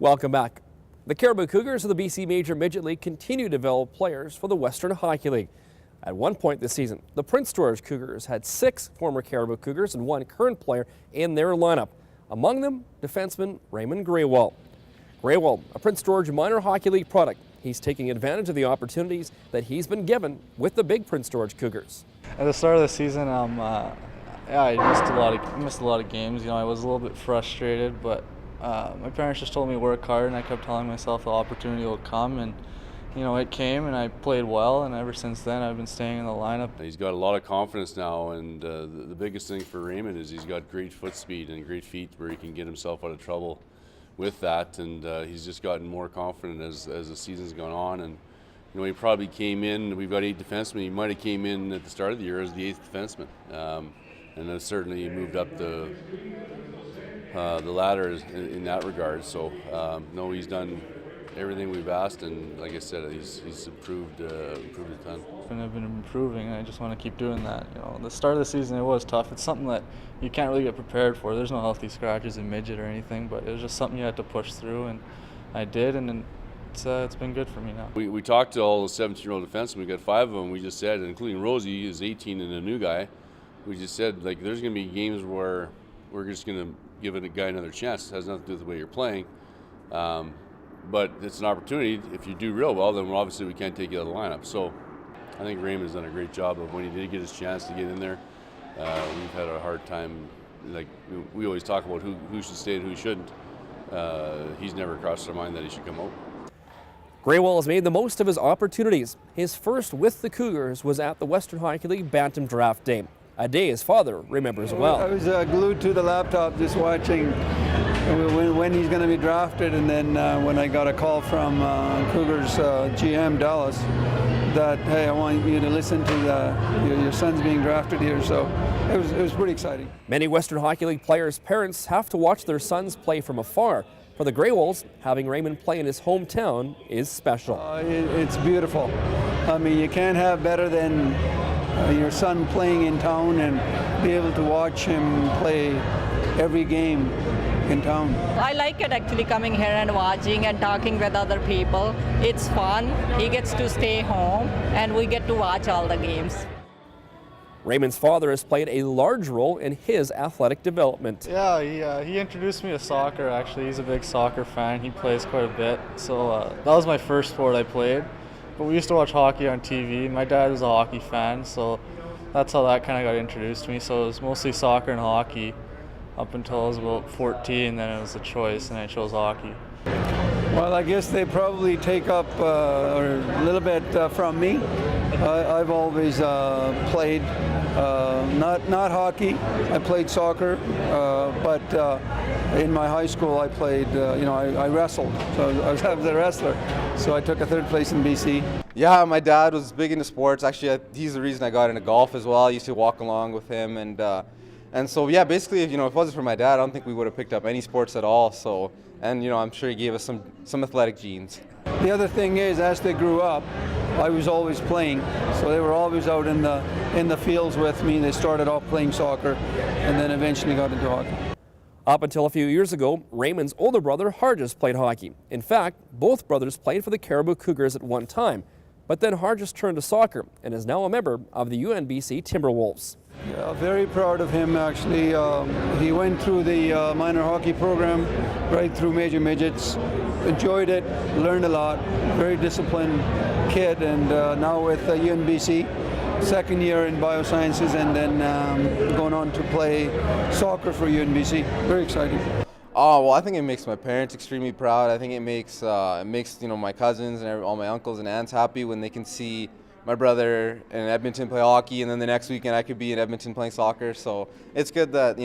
Welcome back. The Caribou Cougars of the BC Major Midget League continue to develop players for the Western Hockey League. At one point this season, the Prince George Cougars had 6 former Caribou Cougars and 1 current player in their lineup. Among them, defenseman Raymond Grewal. Grewal, a Prince George Minor Hockey League product. He's taking advantage of the opportunities that he's been given with the big Prince George Cougars. At the start of the season, I missed a lot of games. I was a little bit frustrated, but my parents just told me to work hard, and I kept telling myself the opportunity will come, and it came, and I played well, and ever since then I've been staying in the lineup. He's got a lot of confidence now, and the biggest thing for Raymond is he's got great foot speed and great feet where he can get himself out of trouble with that, and he's just gotten more confident as the season's gone on. And he probably came in, we've got 8 defensemen, he might have came in at the start of the year as the 8th defenseman, and has certainly moved up the ladder in that regard. So no, he's done everything we've asked, and like I said, he's improved a ton. And I've been improving, and I just want to keep doing that. The start of the season, it was tough. It's something that you can't really get prepared for. There's no healthy scratches in midget or anything, but it was just something you had to push through, and I did, and then it's been good for me now. We talked to all the 17-year-old defensemen. We got 5 of them. We just said, including Rosie, who's 18 and a new guy. We just said, like, there's going to be games where we're just going to give a guy another chance. It has nothing to do with the way you're playing. But it's an opportunity. If you do real well, then obviously we can't take you out of the lineup. So I think Raymond's done a great job of when he did get his chance to get in there. We've had a hard time. Like we always talk about who should stay and who shouldn't. He's never crossed our mind that he should come out. Grewal has made the most of his opportunities. His first with the Cougars was at the Western Hockey League Bantam Draft Day, a day his father remembers well. I was glued to the laptop just watching when he's going to be drafted, and then when I got a call from Cougars GM Dallas that, hey, I want you to listen to your son's being drafted here, so it was pretty exciting. Many Western Hockey League players' parents have to watch their sons play from afar. For the Grewals, having Raymond play in his hometown is special. It's beautiful. I mean, you can't have better than your son playing in town and be able to watch him play every game in town. I like it actually, coming here and watching and talking with other people. It's fun. He gets to stay home and we get to watch all the games. Raymond's father has played a large role in his athletic development. Yeah, he introduced me to soccer, actually. He's a big soccer fan. He plays quite a bit. So that was my first sport I played. But we used to watch hockey on TV. My dad was a hockey fan, so that's how that kind of got introduced to me. So it was mostly soccer and hockey up until I was about 14, then it was a choice, and I chose hockey. Well, I guess they probably take up a little bit from me. I've always played, not hockey. I played soccer, but in my high school I played, I wrestled. So I was a wrestler. So I took a 3rd place in BC. Yeah, my dad was big into sports. Actually, he's the reason I got into golf as well. I used to walk along with him, and so yeah, basically, if it wasn't for my dad, I don't think we would have picked up any sports at all. So, and I'm sure he gave us some athletic genes. The other thing is, as they grew up, I was always playing, so they were always out in the fields with me. They started off playing soccer, and then eventually got into hockey. Up until a few years ago, Raymond's older brother Hargis played hockey. In fact, both brothers played for the Caribou Cougars at one time. But then Hargis turned to soccer and is now a member of the UNBC Timberwolves. Yeah, very proud of him, actually. He went through the minor hockey program, right through major midgets, enjoyed it, learned a lot, very disciplined kid, and now with UNBC, 2nd year in biosciences, and then going on to play soccer for UNBC. Very exciting. Oh, well, I think it makes my parents extremely proud. I think it makes my cousins and all my uncles and aunts happy when they can see my brother in Edmonton play hockey, and then the next weekend I could be in Edmonton playing soccer. So it's good that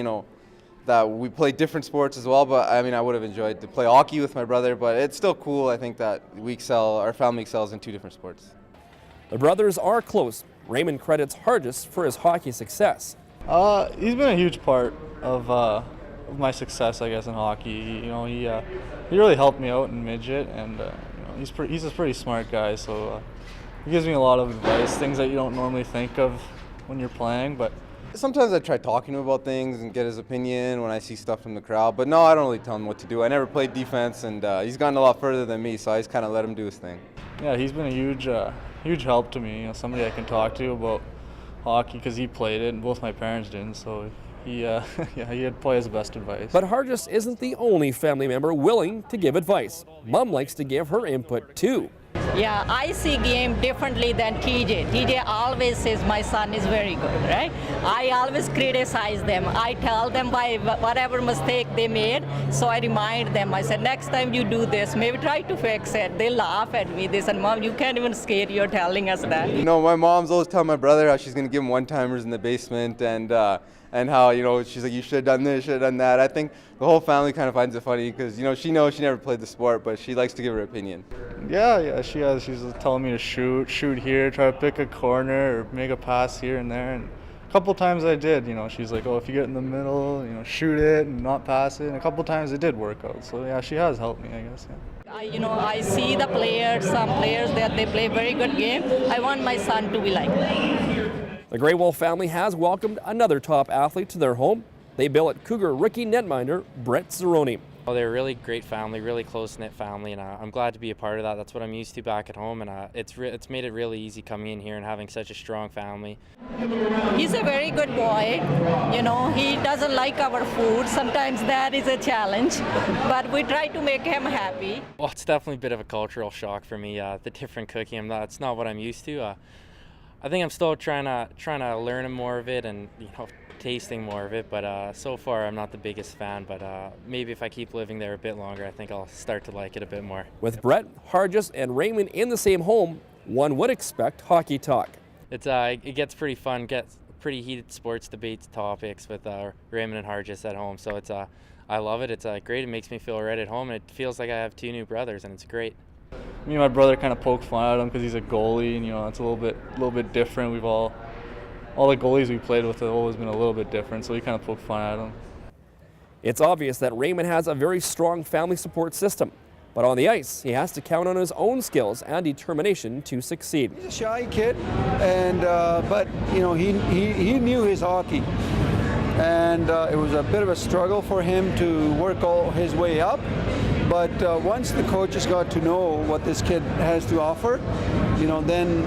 that we play different sports as well. But I mean, I would have enjoyed to play hockey with my brother, but it's still cool. I think that our family excels in 2 different sports. The brothers are close. Raymond credits Hargis for his hockey success. He's been a huge part of my success, I guess, in hockey. He really helped me out in midget, and he's a pretty smart guy. So he gives me a lot of advice, things that you don't normally think of when you're playing. But Sometimes I try talking to him about things and get his opinion when I see stuff from the crowd, but no, I don't really tell him what to do. I never played defense, and he's gotten a lot further than me, so I just kind of let him do his thing. Yeah, he's been a huge help to me. Somebody I can talk to about hockey because he played it, and both my parents didn't. So he had probably his best advice. But Hargis isn't the only family member willing to give advice. Mom likes to give her input too. Yeah, I see game differently than TJ. TJ always says my son is very good, right? I always criticize them. I tell them by whatever mistake they made, so I remind them. I said, next time you do this, maybe try to fix it. They laugh at me. They said, Mom, you can't even skate. You're telling us that. You know, my mom's always telling my brother how she's going to give him one-timers in the basement, and how, you know, she's like, you should have done this, should have done that. I think the whole family kind of finds it funny because, you know, she knows she never played the sport, but she likes to give her opinion. Yeah, she has. She's telling me to shoot here, try to pick a corner, or make a pass here and there. And a couple times I did. You know, she's like, oh, if you get in the middle, you know, shoot it and not pass it. And a couple times it did work out. So yeah, she has helped me, I guess. Yeah. I see the players, some players that they play very good game. I want my son to be like that. The Grewal family has welcomed another top athlete to their home. They billet Cougar rookie netminder Brett Zeroni. Well, they're a really great family, really close-knit family, and I'm glad to be a part of that. That's what I'm used to back at home, and it's made it really easy coming in here and having such a strong family. He's a very good boy. You know, he doesn't like our food. Sometimes that is a challenge, but we try to make him happy. Well, it's definitely a bit of a cultural shock for me, the different cooking. That's not what I'm used to. I think I'm still trying to learn more of it and, you know, tasting more of it, but so far I'm not the biggest fan, but maybe if I keep living there a bit longer, I think I'll start to like it a bit more. With Brett, Hargis, and Raymond in the same home, one would expect hockey talk. It gets pretty fun, gets pretty heated sports debates topics with Raymond and Hargis at home, so I love it. It's great. It makes me feel right at home, and it feels like I have two new brothers, and it's great. Me and my brother kind of poke fun at him because he's a goalie, and you know it's a little bit different. We've all the goalies we played with have always been a little bit different, so we kind of poke fun at him. It's obvious that Raymond has a very strong family support system, but on the ice, he has to count on his own skills and determination to succeed. He's a shy kid, and but you know he knew his hockey, and it was a bit of a struggle for him to work all his way up. But once the coaches got to know what this kid has to offer, you know, then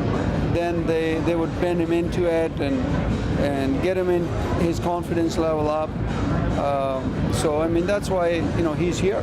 they would bend him into it and get him in his confidence level up. So I mean that's why, you know, he's here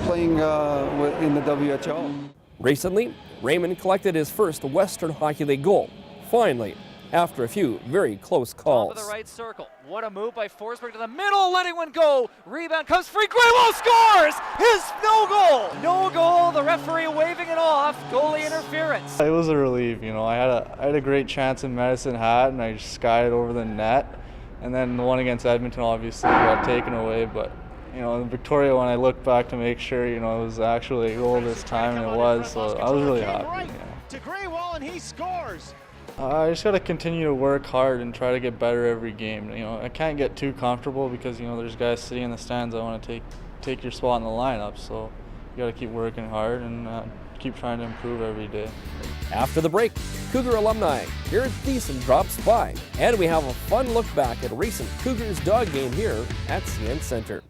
playing in the WHL. Recently, Raymond collected his first Western Hockey League goal. Finally, after a few very close calls. Top of the right circle. What a move by Forsberg to the middle, letting one go. Rebound comes free. Grewal scores! His no goal! No goal. The referee waving it off. Goalie interference. It was a relief, you know. I had a great chance in Medicine Hat, and I just skied it over the net. And then the one against Edmonton obviously got taken away, but you know, in Victoria, when I looked back to make sure, you know, it was actually a goal this time, and it was, so I was really happy. Yeah. To Grewal, and he scores. I just got to continue to work hard and try to get better every game. You know, I can't get too comfortable because, you know, there's guys sitting in the stands that want to take your spot in the lineup. So you got to keep working hard and keep trying to improve every day. After the break, Cougar alumni Garrett Thiessen drops by, and we have a fun look back at a recent Cougars dog game here at CN Center.